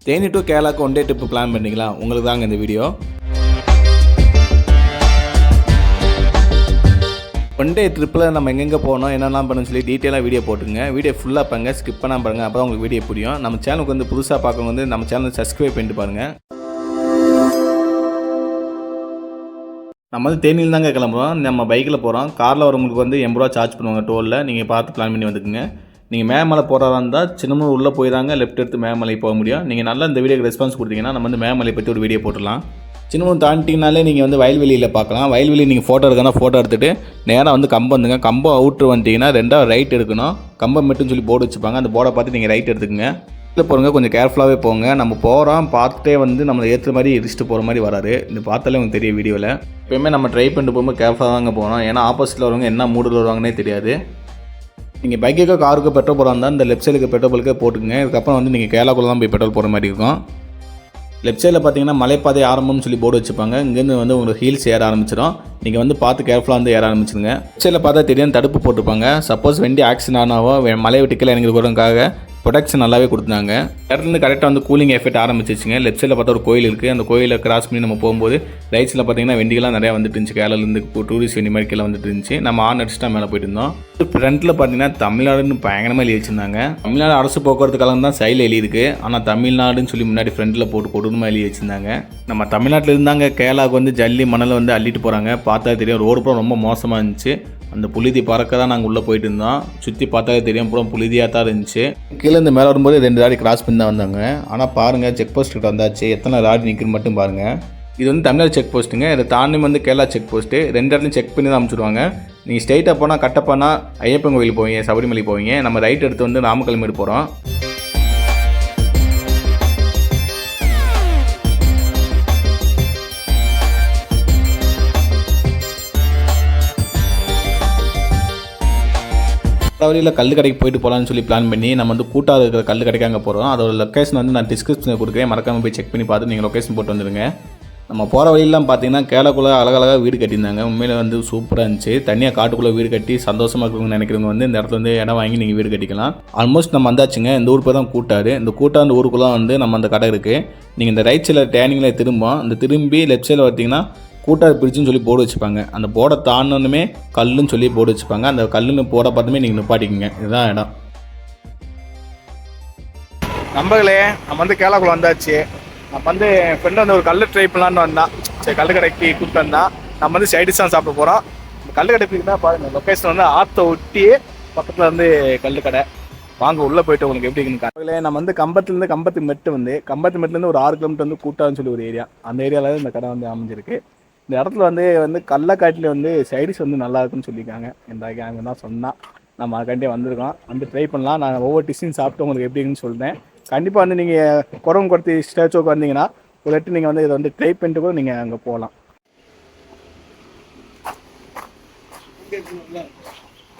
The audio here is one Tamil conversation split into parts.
தேனி டு கேரளாவுக்கு ஒன் டே ட்ரிப்பு பிளான் பண்ணிக்கலாம். உங்களுக்கு தாங்க இந்த வீடியோ. ஒன் டே ட்ரிப்பில் நம்ம எங்கெங்கே போனோம் என்னெல்லாம் பண்ணணும்னு சொல்லி டீட்டெயிலாக வீடியோ போட்டுருங்க. வீடியோ ஃபுல்லாக பாருங்க, ஸ்கிப் பண்ணாமல் பாருங்கள். அப்போ தான் உங்களுக்கு வீடியோ புரியும். நம்ம சேனலுக்கு வந்து புதுசாக பார்க்கணும் வந்து நம்ம சேனலை சப்ஸ்கிரைப் பண்ணிட்டு பாருங்கள். நம்ம வந்து தேனியில் தாங்க கிளம்புறோம். நம்ம பைக்கில் போகிறோம். காரில் வரவங்களுக்கு வந்து 80 ரூபா சார்ஜ் பண்ணுவாங்க டோலில். நீங்கள் பார்த்து பிளான் பண்ணி வந்துக்குங்க. நீங்கள் மேமலை போகிறதா இருந்தால் சின்னமும் உள்ளே போயிடாங்க, லெஃப்ட் எடுத்து மேமலை போக முடியும். நீங்கள் நல்லா இந்த வீடியோக்கு ரெஸ்பான்ஸ் கொடுத்தீங்கன்னா நம்ம வந்து மேமலை பற்றி ஒரு வீடியோ போட்டுடலாம். சின்னமும் தாண்டினாலே நீங்கள் வந்து வயல்வெளியில் பார்க்கலாம். வயல்வெளி நீங்கள் ஃபோட்டோ எடுக்கனா ஃபோட்டோ எடுத்துகிட்டு நேராக வந்து கம்பம் வந்துங்க. கம்பம் அவுட்ரு வந்துட்டிங்கன்னா ரெண்டாவது ரைட் எடுக்கணும். கம்பம் மட்டும் சொல்லி போர்டு வச்சுப்பாங்க. அந்த போர்டை பார்த்து நீங்கள் ரைட் எடுத்துக்கங்க. இதில் போகிறவங்க கொஞ்சம் கேர்ஃபுல்லாகவே போங்க. நம்ம போகிறோம் பார்த்துட்டே வந்து நம்மளை ஏற்றுற மாதிரி இடிச்சிட்டு போகிற மாதிரி வராது. இந்த பார்த்தாலே உங்களுக்கு தெரியும் வீடியோவில். எப்போயுமே நம்ம ட்ரை பண்ணிட்டு போகும்போது கேர்ஃபுல்லாக தாங்க போகணும். ஏன்னா ஆப்போசிட்டில் வரவங்க என்ன மூடில் வருவாங்கன்னே தெரியாது. நீங்கள் பைக்குக்கோ காருக்கோ பெட்ரோல் போகிறா இருந்தால் இந்த லெஃப்ட் சைடுக்கு பெட்ரோலுக்கே போட்டுக்குங்க. இதுக்கப்புறம் வந்து நீங்கள் கேரளாக்குள்ளே தான் போய் பெட்ரோல் போகிற மாதிரி இருக்கும். லெஃப்ட் சைடில் பார்த்தீங்கன்னா மலைப்பாதை ஆரம்பம்னு சொல்லி போர்டு வச்சுப்பாங்க. இங்கேருந்து வந்து உங்களுக்கு ஹீல்ஸ் ஏற ஆரம்பிச்சிடும். நீங்கள் வந்து பார்த்து கேர்ஃபுல்லாக வந்து ஏற ஆரம்பிச்சிருங்க. லெஃப்ட் சைடில் பார்த்தா தெரியும் தடுப்பு போட்டுருப்பாங்க. சப்போஸ் வண்டி ஆக்சிடென்ட் ஆனாவோ மலை வெட்டிக்கல இறங்கிறதுக்காக ப்ரொடெக்ஷன் நல்லாவே கொடுத்தாங்க. இடத்துலேருந்து கரெக்டாக வந்து கூலிங் எஃபெக்ட் ஆரம்பிச்சிச்சுங்க. லெஃப்ட் சைடில் பார்த்தா ஒரு கோயில் இருக்குது. அந்த கோயிலை கிராஸ் பண்ணி நம்ம போகும்போது ரைட் சைடில் பார்த்தீங்கன்னா வண்டிகள்லாம் நிறையா வந்துட்டு இருந்துச்சு. கேரளாலேருந்து டூரிஸ்ட் வண்டி மாதிரி கீழே வந்துட்டு இருந்துச்சு. நம்ம ஆன் அடிச்சுட்டா மேலே போயிட்டு இருந்தோம். ஃப்ரண்ட்டில் பார்த்தீங்கன்னா தமிழ்நாடுன்னு பயங்கரமாக எழுதி வச்சுருந்தாங்க. தமிழ்நாடு அரசு போக்குவரத்து கழகம் தான் சைடில் எழுதியிருக்கு. ஆனால் தமிழ்நாடுன்னு சொல்லி முன்னாடி ஃப்ரண்ட்டில் போட்டு கொடூரமாக எழுதி வச்சுருந்தாங்க. நம்ம தமிழ்நாட்டில் இருந்தாங்க கேரளாவுக்கு வந்து ஜல்லி மணலை வந்து அள்ளிட்டு போகிறாங்க. பார்த்தா தெரியும் ரோடு பூரா ரொம்ப மோசமாக இருந்துச்சு. அந்த புழுதி பறக்க தான் நாங்கள் உள்ளே போயிட்டு இருந்தோம். சுற்றி பார்த்தாலே தெரியும் பூரா புழுதியாக தான் இருந்துச்சு. கீழே இருந்து மேலே வரும்போது 2 லாரி கிராஸ் பண்ணி தான் வந்தாங்க. ஆனால் பாருங்கள் செக் போஸ்ட் கிட்ட வந்தாச்சு. எத்தனை லாரி நிற்குன்னு மட்டும் பாருங்கள். இது வந்து தமிழ்நாடு செக் போஸ்ட்டுங்க. இதை தாண்டி வந்து கேரளா செக் போஸ்ட்டு. 2 இடத்துலையும் செக் பண்ணி தான் அனுப்பிச்சிடுவாங்க. நீங்கள் ஸ்ட்ரைட்டாக போனால் கட்டப்போனா ஐயப்பன் கோயில் போவீங்க, சபரிமலை போவீங்க. நம்ம ரைட் எடுத்து வந்து நாமக்கல் மேடு போகிறோம். வழியில் கல் கடைக்கு போயிட்டு போகலான்னு சொல்லி பிளான் பண்ணி நம்ம வந்து கூட்டாக இருக்கிற கல் கடைக்கு அங்கே போகிறோம். அதோட லொக்கேஷன் வந்து நான் டிஸ்கிரிப்ஷனில் கொடுக்குறேன். மறக்காமல் போய் செக் பண்ணி பார்த்து நீங்கள் லொக்கேஷன் போட்டு வந்துடுங்க. நம்ம போகிற வழியெல்லாம் பார்த்தீங்கன்னா கேரளாக்குள்ளே அழகழகாக வீடு கட்டியிருந்தாங்க. உண்மையில் வந்து சூப்பராக இருந்துச்சு. தனியாக காட்டுக்குள்ளே வீடு கட்டி சந்தோஷமாக இருக்கணும்னு நினைக்கிறவங்க வந்து இந்த இடத்துல வந்து இடம் வாங்கி நீங்கள் வீடு கட்டிக்கலாம். ஆல்மோஸ்ட் நம்ம வந்தாச்சுங்க. இந்த ஊர் பேர் தான் கூட்டாறு. இந்த கூட்டாறு ஊருக்குள்ளே வந்து நம்ம அந்த கடை இருக்குது. நீங்கள் இந்த ரைட் சைடில் டேனிங்கில் திரும்பும். அந்த திரும்பி லெஃப்ட் சைடில் பார்த்தீங்கன்னா கூட்டாறு பிரிட்ஜுன்னு சொல்லி போர்டு வச்சுப்பாங்க. அந்த போர்டை தாண்டணுமே கல்லுன்னு சொல்லி போர்டு வச்சுப்பாங்க. அந்த கல்லுன்னு போட பார்த்துமே நீங்கள் நிப்பாட்டிக்கிங்க. இதுதான் இடம். நம்பர்களே, நம்ம வந்து கேரளாக்குள்ள வந்தாச்சு. நம்ம வந்து என் ஃப்ரெண்டு வந்து ஒரு கல் ட்ரை பண்ணலான்னு வந்தான். சரி, கல் கடைக்கு கூப்பிட்டு வந்தான். நம்ம வந்து சைடிஸ் தான் சாப்பிட போகிறோம். இந்த கல் கடைக்கு தான் பாருங்கள். லொக்கேஷன் வந்து ஆற்றை ஒட்டி பக்கத்தில் வந்து கல் கடை. வாங்க உள்ளே போயிட்டு உங்களுக்கு எப்படி இருக்குன்னு. நம்ம வந்து கம்பத்து மெட்டுலேருந்து ஒரு 6 கிலோமீட்டர் வந்து கூட்டான்னு சொல்லி ஒரு ஏரியா. அந்த ஏரியாவில் இந்த கடை வந்து அமைஞ்சிருக்கு. இந்த இடத்துல வந்து கள்ளக்காட்டில் வந்து சைடிஸ் வந்து நல்லா இருக்குன்னு சொல்லியிருக்காங்க. இந்த கேங்க தான் சொன்னால் நம்ம அதுக்காண்டி வந்திருக்கோம். வந்து ட்ரை பண்ணலாம். நான் ஒவ்வொரு டிஷ்ஷையும் சாப்பிட்டு உங்களுக்கு எப்படி இருக்குன்னு சொல்கிறேன். கண்டிப்பாக வந்து நீங்கள் குறவங்க கொடுத்து ஸ்டாச்சுக்கு வந்தீங்கன்னா ஒரு எட்டு நீங்கள் வந்து இதை வந்து ட்ரை பண்ணிட்டு கூட நீங்கள் அங்கே போகலாம்.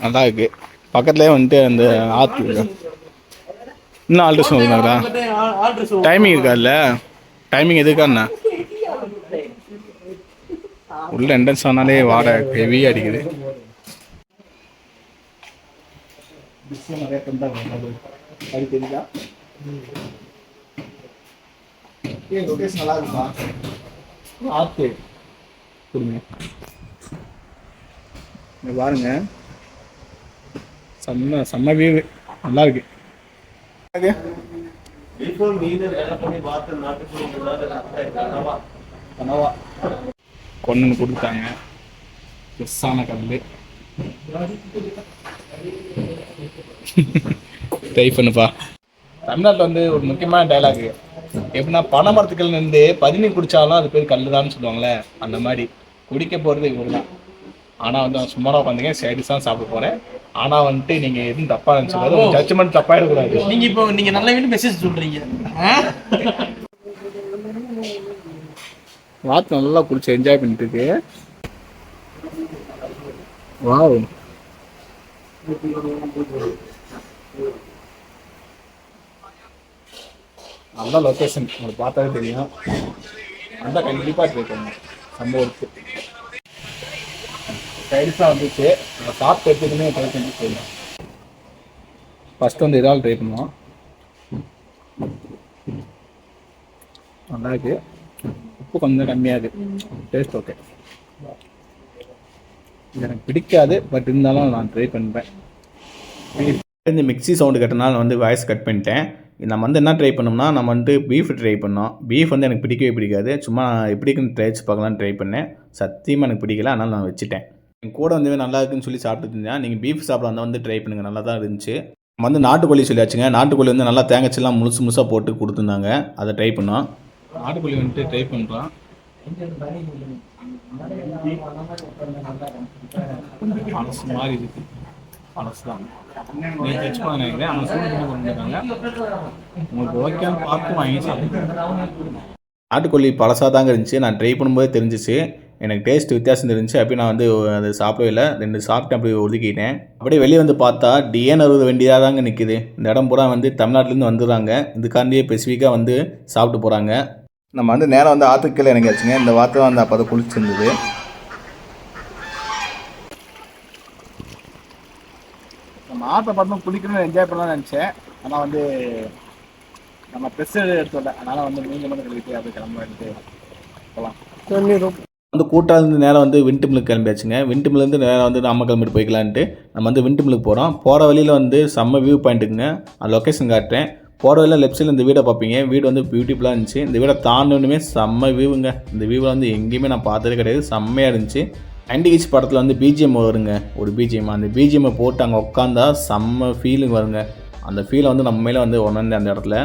நல்லா இருக்குது. பக்கத்துலேயே வந்துட்டு அந்த ஆற்று இன்னும் ஆல்ட்ரேஷன் சொல்லுங்களா? டைமிங் இருக்கா? இல்லை டைமிங் எதுக்காண்ணா? உள்ள என்ட்ரன்ஸ் ஆனாலே வாடை ஹெவியாக அடிக்குது. நல்லா இருக்குப்பா. ஆத்து கொடுங்க பாருங்க. செம்ம வியூ. நல்லா இருக்கு. கொண்டு கொடுத்தாங்க. பெருசான கல் ட்ரை பண்ணுப்பா. தமிழ்நாட்டில் வந்து ஒரு முக்கியமான டைலாக் எப்படின்னா, பனைமரத்துக்கள் இருந்து பதினி குடிச்சாலும் அது பேர் கல் தான் சொல்லுவாங்களே. அந்த மாதிரி குடிக்க போகிறது இவர் தான். ஆனால் வந்து அவன் சும்மாராக உட்காந்துங்க சைடிஸ் தான் சாப்பிட போகிறேன். ஆனால் வந்துட்டு நீங்கள் எதுவும் தப்பாக நினச்சிக்கூடாது. ஒரு ஜட்ஜ்மெண்ட் தப்பாயிடக்கூடாது. நீங்கள் இப்போ நீங்கள் நல்ல வீட்டு மெசேஜ் சொல்கிறீங்க. வாத்து நல்லா குடிச்சு என்ஜாய் பண்ணிட்டு இருக்கு. வாவ், நல்ல லொக்கேஷன். உங்களுக்கு பார்த்தாலே தெரியும். நல்லா கண்டிப்பாக ட்ரை பண்ணுங்க. சம்பவத்து சைடிஸாக வந்துச்சு. நம்ம சாப்பிட்டு எடுத்துக்குமே ட்ரை பண்ணி போயிடலாம். ஃபஸ்ட்டு வந்து இறால் ட்ரை பண்ணுவோம். நல்லா இருக்கு. உப்பு கொஞ்சம் கம்மியாக இருக்குது. Taste okay. இது எனக்கு பிடிக்காது, பட் இருந்தாலும் நான் ட்ரை பண்ணுறேன். இந்த மிக்ஸி சவுண்டு கட்டினால வந்து வாய்ஸ் கட் பண்ணிட்டேன். நம்ம வந்து என்ன ட்ரை பண்ணோம்னா, நம்ம வந்து பீஃப் ட்ரை பண்ணோம். பீஃப் வந்து எனக்கு பிடிக்கவே பிடிக்காது. சும்மா எப்படி இருக்குன்னு ட்ரை பார்க்கலான்னு ட்ரை பண்ணேன். சத்தியமாக எனக்கு பிடிக்கல, அதனால் நான் வச்சுட்டேன். என் கூட வந்து நல்லா இருக்குன்னு சொல்லி சாப்பிட்டு இருந்தேன். நீங்கள் பீஃப் சாப்பிட வந்து ட்ரை பண்ணுங்கள், நல்லா தான் இருந்துச்சு. நம்ம வந்து நாட்டுக்கோழி சொல்லியாச்சுங்க. நாட்டுக்கோழி வந்து நல்லா தேங்காய்ச்செல்லாம் முழுசு முழுசாக போட்டு கொடுத்துருந்தாங்க. அதை ட்ரை பண்ணோம். நாட்டுக்கோழி வந்துட்டு ட்ரை பண்ணுறோம். மனசு மாதிரி இருக்கு. மனசு தான் நீங்கள் டச் பண்ண நினைக்கிறேன். ஆனால் சூடு பண்ணி பண்ணிருக்காங்க. உங்களுக்கு ஓகேன்னு பார்த்து வாங்கி சாப்பிடுங்க. நாட்டுக்கோழி பழசாக தாங்க இருந்துச்சு. நான் ட்ரை பண்ணும்போது தெரிஞ்சிச்சு. எனக்கு டேஸ்ட் வித்தியாசம் தெரிஞ்சு. அப்படி நான் வந்து அதை சாப்பிடவே இல்லை. 2 சாப்பிட்டேன், அப்படி ஒதுக்கிட்டேன். அப்படியே வெளியே வந்து பார்த்தா டிஎன்60 வண்டியாக தாங்க நிற்குது. இந்த இடம் பூரா வந்து தமிழ்நாட்டிலேருந்து வந்துடுறாங்க. இதுக்காண்டியே ஸ்பெசிஃபிக்காக வந்து சாப்பிட்டு போகிறாங்க. நம்ம வந்து நேரம் வந்து ஆற்றுக்கு கீழே இறங்கியாச்சுங்க. இந்த வார்த்தை வந்து அப்போ தான் குளிச்சிருந்தது. நம்ம ஆற்றை பார்த்தோம் குளிக்கணும்னு என்ஜாய் பண்ணலாம்னு நினச்சேன். ஆனால் வந்து நம்ம ட்ரெஸ் எடுத்தோம்ல, அதனால் வந்து நீங்கள் மட்டும் கழிக்கிட்டு அப்படி கிளம்புறது போகலாம். வந்து கூட்டாலேருந்து நேரம் வந்து விண்டு மில்லுக்கு கிளம்பியாச்சுங்க. விண்டு மில்லேருந்து நேரம் வந்து நம்ம கிளம்பிட்டு போய்க்கலான்ட்டு நம்ம வந்து விண்டு மில்லுக்கு போகிறோம். போகிற வழியில் வந்து செம்ம வியூ பாயிண்ட்டுக்குங்க. அந்த லொக்கேஷன் காட்டுறேன். போகிற வழியில் லெஃப்ட் சைடில் இந்த வீடை பார்ப்பீங்க. வீடு வந்து பியூட்டிஃபுல்லாக இருந்துச்சு. இந்த வீடை தாண்டணுமே செம்ம வியூவுங்க. இந்த வியூவில் வந்து எங்கேயுமே நான் பார்த்ததே கிடையாது. செம்மையாக இருந்துச்சு. 90s படத்தில் வந்து பிஜிஎம் வருங்க, ஒரு பிஜிஎம். அந்த பிஜிஎம்மை போட்டு அங்கே உட்காந்தா செம்ம ஃபீலிங் வருங்க. அந்த ஃபீலை வந்து நம்ம மேலே வந்து உணர்ந்தேன் அந்த இடத்துல.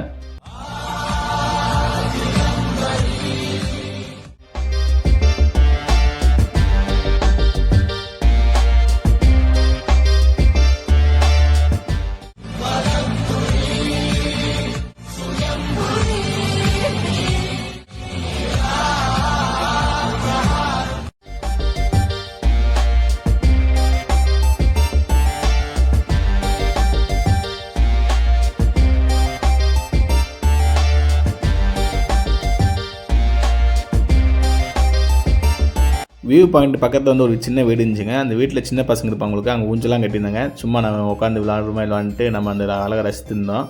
வியூ பாயிண்ட் பக்கத்தில் வந்து ஒரு சின்ன வீடு இருந்துச்சுங்க. அந்த வீட்டில் சின்ன பசங்க இருப்பாங்களுக்கு. அங்கே ஊஞ்சலாம் கட்டியிருந்தாங்க. சும்மா நம்ம உட்காந்து விளாடுற மாதிரி விளாண்டுட்டு நம்ம அந்த அழகாக ரசித்திருந்தோம்.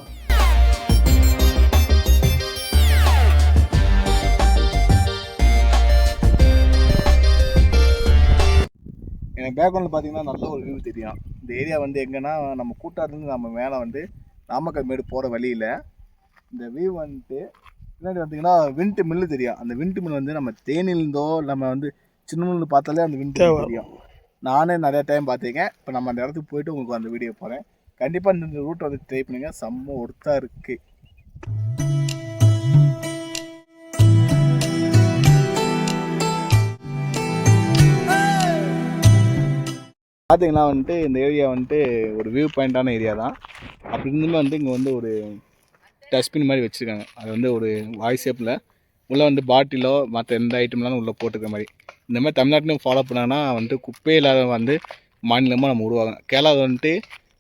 எனக்கு பேக்ரவுண்டில் பார்த்தீங்கன்னா நல்ல ஒரு வியூ தெரியும். இந்த ஏரியா வந்து எங்கன்னா நம்ம கூட்டாலேருந்து நம்ம மேலே வந்து நாமக்கல் மேடு போகிற வழியில் இந்த வியூ வந்துட்டு பின்னாடி வந்தீங்கன்னா விண்டு மில்லு தெரியும். அந்த விண்டு மில் வந்து நம்ம தேனிலிருந்தோ நம்ம வந்து சின்ன பார்த்தாலே அந்த விண்டு தெரியும். நானே நிறையா டைம் பார்த்துருக்கேன். இப்போ நம்ம அந்த இடத்துக்கு போயிட்டு உங்களுக்கு அந்த வீடியோ போகிறேன். கண்டிப்பாக இந்த ரூட்டை வந்து ட்ரை பண்ணுங்கள். செம்ம ஒர்த்தாக இருக்குது. பார்த்தீங்கன்னா வந்துட்டு இந்த ஏரியா வந்துட்டு ஒரு வியூ பாயிண்டான ஏரியா தான். அப்படி இருந்துமே வந்து இங்கே வந்து ஒரு டஸ்ட்பின் மாதிரி வச்சுருக்காங்க. அது வந்து ஒரு வாய் ஷேப்பில் உள்ளே வந்து பாட்டிலோ மற்ற எந்த ஐட்டம்லாம் உள்ளே போட்டுக்கிற மாதிரி. இந்த மாதிரி தமிழ்நாட்டிலும் ஃபாலோ பண்ணாங்கன்னா வந்துட்டு குப்பை இல்லாத வந்து மாநிலமாக நம்ம உருவாங்க. கேரளா வந்துட்டு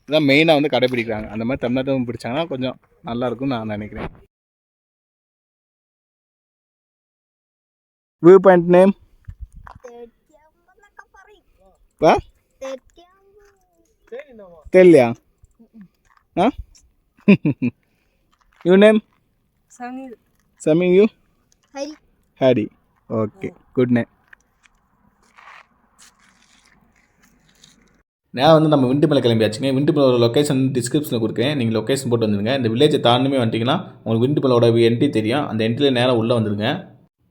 இதான் மெயினாக வந்து கடைப்பிடிக்கிறாங்க. அந்த மாதிரி தமிழ்நாட்டிலும் பிடிச்சாங்கன்னா கொஞ்சம் நல்லாயிருக்கும்னு நான் நினைக்கிறேன். வியூ பாயிண்ட் நேம் தெரியலையா? You name? Sami, you? Hari. Okay, good name. நான் வந்து நம்ம விண்டு மேலே கிளம்பியாச்சுங்க. விண்டு மேலோட லொக்கேஷன் டிஸ்கிரிப்ஷனில் கொடுக்குறேன். நீங்கள் லொக்கேஷன் போட்டு வந்துடுங்க. இந்த வில்லேஜை தாண்டுமே வந்துட்டிங்கன்னா உங்களுக்கு விண்டு மேலோட என்ட்ரி தெரியும். அந்த என்ட்ரியில் நேராக உள்ளே வந்துடுங்க.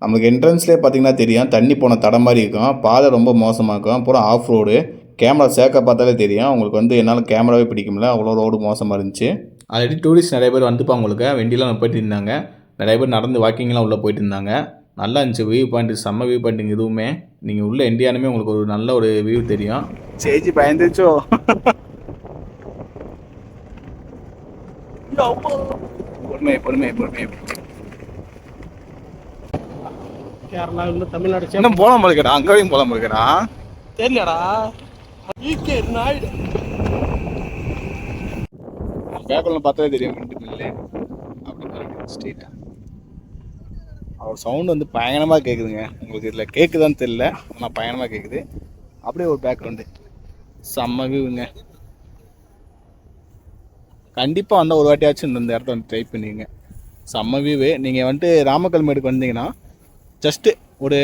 நமக்கு என்ட்ரன்ஸ்லேயே பார்த்தீங்கன்னா தெரியும் தண்ணி போன தடம் மாதிரி இருக்கும். பாதை ரொம்ப மோசமாக இருக்கும். பூரா ஆஃப் ரோடு. கேமரா சேர்க்க பார்த்தாலே தெரியும். உங்களுக்கு வந்து என்னால் கேமராவே பிடிக்க முடியல, அவ்வளோ ரோடு மோசமாக இருந்துச்சு. ஆல்ரெடி டூரிஸ்ட் நிறைய பேர் வந்துப்பாங்க. உங்களுக்கு வண்டியெலாம் போயிட்டு இருந்தாங்க. நிறைய பேர் நடந்து வாக்கிங்லாம் உள்ளே போயிட்டு இருந்தாங்க. நல்லா இருந்துச்சு வியூ பாயிண்ட். செம்ம வியூ பாயிண்ட்டுங்க இதுவுமே. நீங்கள் உள்ள இந்தியானுமே உங்களுக்கு ஒரு நல்ல ஒரு வியூ தெரியும். சேச்சி பயந்துச்சோ. பொறுமை பொறுமை பொறுமை. கேரளா இல்லை தமிழ்நாடு இன்னும் போலாம் இருக்கடா, அங்கேயும் போலாம் இருக்கடா. தெரியலடா. பேக்ரவுண்டில் பார்த்தாலே தெரியும் இல்லை அப்படின்னு ஸ்ட்ரீட்டா. அவர் சவுண்டு வந்து பயங்கரமாக கேட்குதுங்க. உங்களுக்கு இதில் கேட்குதான்னு தெரியல, ஆனால் பயங்கரமாக கேட்குது. அப்படியே ஒரு பேக்ரவுண்டு செம்ம வியூங்க. கண்டிப்பாக வந்தால் ஒரு வாட்டியாச்சும் இந்த இடத்த வந்து ட்ரை பண்ணிங்க. செம்ம வியூவு. நீங்கள் வந்துட்டு ராமக்கல் மேடுக்கு வந்தீங்கன்னா ஜஸ்ட்டு ஒரு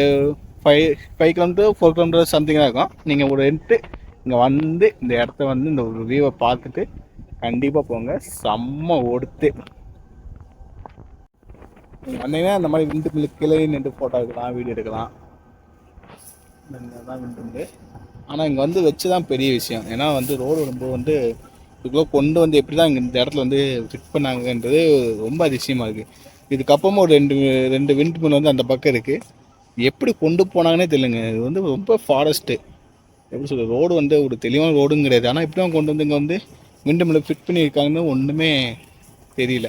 5 கிலோமீட்டர் 4 கிலோமீட்டர் சம்திங் தான் இருக்கும். நீங்கள் ஒரு இங்கே வந்து இந்த இடத்த வந்து இந்த ஒரு வியூவை பார்த்துட்டு கண்டிப்பாக போங்க. செம்ம ஒடுத்து வந்தீங்கன்னா இந்த மாதிரி விண்டு மில்லு கீழே நின்று ஃபோட்டோ எடுக்கலாம், வீடியோ எடுக்கலாம். தான் விண்டு. ஆனால் இங்கே வந்து வச்சு தான் பெரிய விஷயம். ஏன்னா வந்து ரோடு ரொம்ப வந்து இதுக்குள்ளே கொண்டு வந்து எப்படி தான் இங்கே இந்த இடத்துல வந்து ஃபிட் பண்ணாங்கன்றது ரொம்ப அதிசயமாக இருக்குது. இதுக்கப்புறமா ஒரு ரெண்டு விண்டு மில் வந்து அந்த பக்கம் இருக்குது. எப்படி கொண்டு போனாங்கன்னே தெரியலங்க. இது வந்து ரொம்ப ஃபாரஸ்ட்டு, எப்படி சொல்கிறது, ரோடு வந்து ஒரு தெளிவான ரோடும் கிடையாது. ஆனால் எப்படி தான் கொண்டு வந்து இங்கே வந்து விண்டு மில்லை ஃபிட் பண்ணியிருக்காங்கன்னு ஒன்றுமே தெரியல.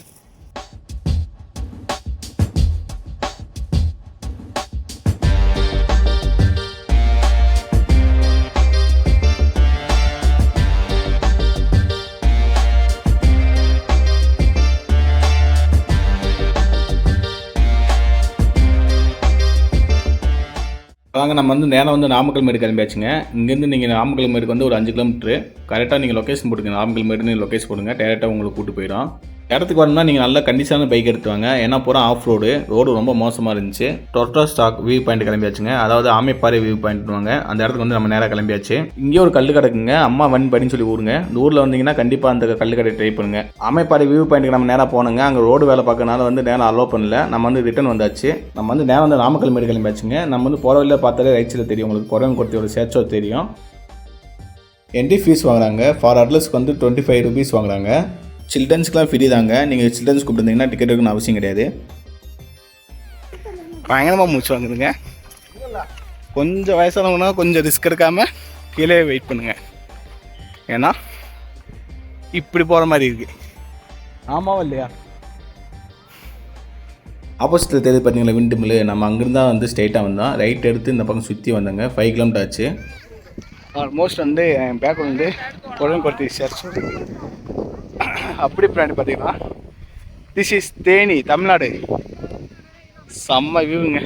வாங்க, நம்ம வந்து நேரம் வந்து நாமக்கல் மேடு கிளம்பியாச்சுங்க. இங்கேருந்து நீங்கள் நாமக்கல் மேடுக்கு வந்து ஒரு 5 கிலோமீட்ரு. கரெக்டாக நீங்கள் லொக்கேஷன் போட்டுங்க, நாமக்கல் மேடுன்னு லொக்கேஷன் போடுங்க, டேரெக்டாக உங்களுக்கு கூட்டு போயிடும். இடத்துக்கு வரணும்னா நீங்கள் நல்ல கண்டிஷனான பைக் எடுத்துவாங்க. ஏன்னா பூரா ஆஃப் ரோடு ரொம்ப மோசமாக இருந்துச்சு. டொரட்டோ ஸ்டாக் வியூ பாயிண்ட் கிளம்பியாச்சுங்க. அதாவது ஆமைப்பாறை வியூ பாயிண்ட்வாங்க. அந்த இடத்துக்கு வந்து நம்ம நேராக கிளம்பியாச்சு. இங்கே ஒரு கல் கிடக்குங்க, அம்மா வன்படின்னு சொல்லி ஊருங்க. இந்த ஊரில் வந்தீங்கன்னா கண்டிப்பாக அந்த கல் கடை ட்ரை பண்ணுங்க. ஆமைப்பாறை வியூ பாயிண்ட்டுக்கு நம்ம நேராக போனோங்க. அங்கே ரோடு வேலை பார்க்கறனால வந்து நேரம் அலோவ் பண்ணல. நம்ம வந்து ரிட்டர்ன் வந்தாச்சு. நம்ம வந்து நேரம் வந்து நாமக்கல் மேடு கிளம்பியாச்சுங்க. நம்ம வந்து போகிற வழியில் பார்த்தாலே ரைட் சைடில் தெரியும் உங்களுக்கு கொரவன்குர்த்தியோட சேர்ச்சோ தெரியும். என்ட்ரி ஃபீஸ் வாங்குறாங்க. ஃபார் அட்லஸ்க்கு வந்து 25 rupees வாங்குறாங்க. சில்ட்ரன்ஸ்க்குலாம் ஃப்ரீ தாங்க. நீங்கள் சில்ட்ரன்ஸ் கூப்பிட்டுருந்தீங்கன்னா டிக்கெட் எடுக்கணும்னு அவசியம் கிடையாது. பயங்கரமாக மூச்சு வாங்குதுங்க. கொஞ்சம் வயசானவங்கன்னா கொஞ்சம் ரிஸ்க் எடுக்காமல் கீழே வெயிட் பண்ணுங்கள். ஏன்னா இப்படி போகிற மாதிரி இருக்குது. ஆமாவா இல்லையா? ஆப்போசிட்டில் தெரியுது பார்த்தீங்களா விண்டு மில்லு. நம்ம அங்கேருந்தா வந்து ஸ்ட்ரைட்டாக வந்தோம். ரைட் எடுத்து இந்த பக்கம் சுற்றி வந்தோங்க. 5 கிலோமீட்டர் ஆச்சு. ஆல்மோஸ்ட் வந்து என் பேக் வந்து கொரவன்குர்த்தி சர்ச். அப்படி பின்னாடி பார்த்தீங்கன்னா திஸ் இஸ் தேனி, தமிழ்நாடு. செம்ம வியூங்க.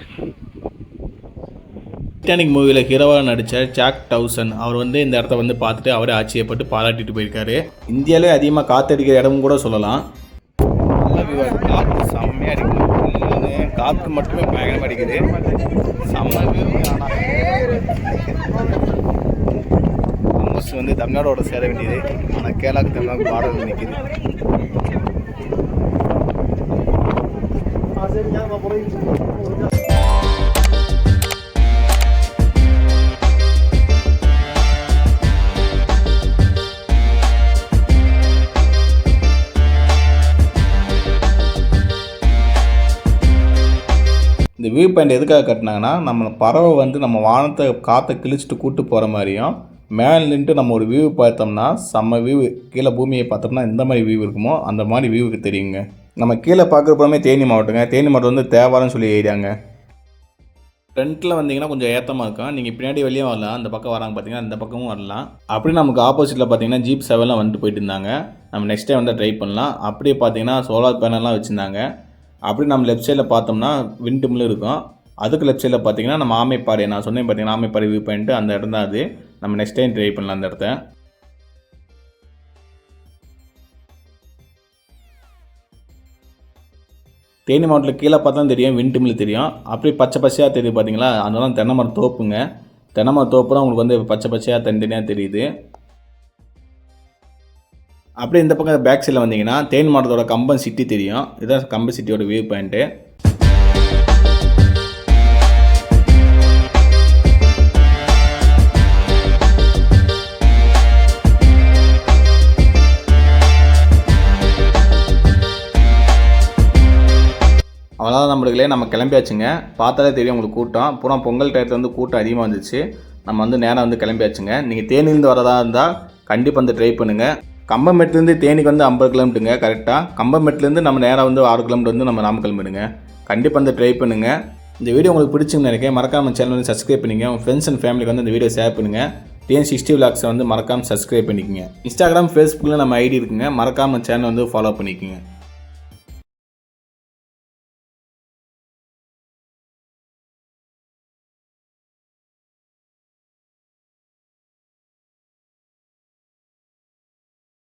டைட்டானிக் மூவியில் ஹீரோவாக நடித்த ஜாக் டவுசன் அவர் வந்து இந்த இடத்த வந்து பார்த்துட்டு அவரே ஆச்சரியப்பட்டு பாராட்டிட்டு போயிருக்காரு. இந்தியாவிலே அதிகமாக காற்றடிக்கிற இடமும் கூட சொல்லலாம். நல்ல வியூ. காற்று செம்மையாக அடிக்குது. காற்று மட்டுமே பயங்கரமாக அடிக்குது. செம்ம வியூ. ஆல்மோஸ்ட் வந்து தமிழ்நாடோட சேர வேண்டியது. ஆனால் கேரளாவுக்கு தமிழ்நாடு பார்டர் நிற்கிது. இந்த வியூ பாயிண்ட் எதுக்காக கட்டினாங்கன்னா, நம்ம பறவை வந்து நம்ம வானத்தை காற்றை கிழிச்சிட்டு கூட்டு போகிற மாதிரியும், மேலே நின்று நம்ம ஒரு வியூ பார்த்தோம்னா செம்ம வியூ, கீழே பூமியை பார்த்தோம்னா இந்த மாதிரி வியூ இருக்குமோ அந்த மாதிரி வியூவுக்கு தெரியுங்க. நம்ம கீழே பார்க்குறப்பமே தேனி மாவட்டங்க. தேனி மாவட்டம் வந்து தேவாரம்னு சொல்லி ஏரியாங்க. ஃப்ரண்ட்டில் வந்தீங்கன்னா கொஞ்சம் ஏற்றமாக இருக்கும். நீங்கள் பின்னாடி வெளியே வரலாம். அந்த பக்கம் வராங்க பார்த்தீங்கன்னா அந்த பக்கமும் வரலாம். அப்படி நமக்கு ஆப்போசிட்டில் பார்த்தீங்கன்னா ஜீப் 7 வந்துட்டு போயிட்டு இருந்தாங்க. நம்ம நெக்ஸ்ட் டைம் வந்து ட்ரை பண்ணலாம். அப்படியே பார்த்தீங்கன்னா சோலார் பேனல்லாம் வச்சுருந்தாங்க. அப்படி நம்ம லெஃப்ட் சைடில் பார்த்தோம்னா விண்டு மில் இருக்கும். அதுக்கு லெஃப்ட் சைடில் பார்த்தீங்கன்னா நம்ம ஆமைப்பாறை, நான் சொன்னேன் பார்த்தீங்கன்னா ஆமைப்பாறை வியூ பாயிண்ட்டு, அந்த இடம் தான் அது. நம்ம நெக்ஸ்ட் டைம் ட்ரை பண்ணலாம் அந்த இடத்த. தேனி மாவட்டத்தில் கீழே பார்த்தா தெரியும் விண்டு மில் தெரியும். அப்படி பச்சை பச்சையாக தெரியுது பார்த்தீங்களா, அதெல்லாம் தென்னை மரம் தோப்புங்க. தென்னை மரம் தோப்பு தான் உங்களுக்கு வந்து பச்சை பச்சையாக தனித்தனியாக தெரியுது. அப்படியே இந்த பக்கம் பேக் சைடில் வந்தீங்கன்னா தேனி மாவட்டத்தோட கம்பம் சிட்டி தெரியும். இதுதான் கம்பம் சிட்டியோட வியூ பாயிண்ட்டு. அவ்வளோதான் நம்மளுக்குள்ளே நம்ம கிளம்பியாச்சுங்க. பார்த்தாலே தெரியும் உங்களுக்கு கூட்டம். அப்புறம் பொங்கல் டயத்தில் வந்து கூட்டம் அதிகமாக வந்துச்சு. நம்ம வந்து நேராக வந்து கிளம்பியாச்சுங்க. நீங்கள் தேனிலேருந்து வரதா இருந்தால் கண்டிப்பாக வந்து ட்ரை பண்ணுங்கள். கம்பமெட்லேருந்து தேனிக்கு வந்து 50 கிலோமீட்டருங்க கரெக்டாக. கம்பமெட்லேருந்து நம்ம நேராக வந்து 6 கிலோமீட்டர் வந்து நம்ம நாமக்கல் போயிடுங்க. கண்டிப்பாக வந்து ட்ரை பண்ணுங்கள். இந்த வீடியோ உங்களுக்கு பிடிச்சுன்னு நினைக்கிறேன். மறக்காமல் சேனல் வந்து சப்ஸ்கிரைப் பண்ணிங்க. உங்கள் ஃப்ரெண்ட்ஸ் அண்ட் ஃபேமிலிக்கு வந்து இந்த வீடியோ ஷேர் பண்ணுங்கள். TN60 Vlogs வந்து மறக்காமல் சப்ஸ்கிரைப் பண்ணிக்கோங்க. இன்ஸ்டாகிராம், ஃபேஸ்புக்கில் நம்ம ஐடி இருக்குங்க. மறக்காமல் சேனல் வந்து ஃபாலோ பண்ணிக்கோங்க.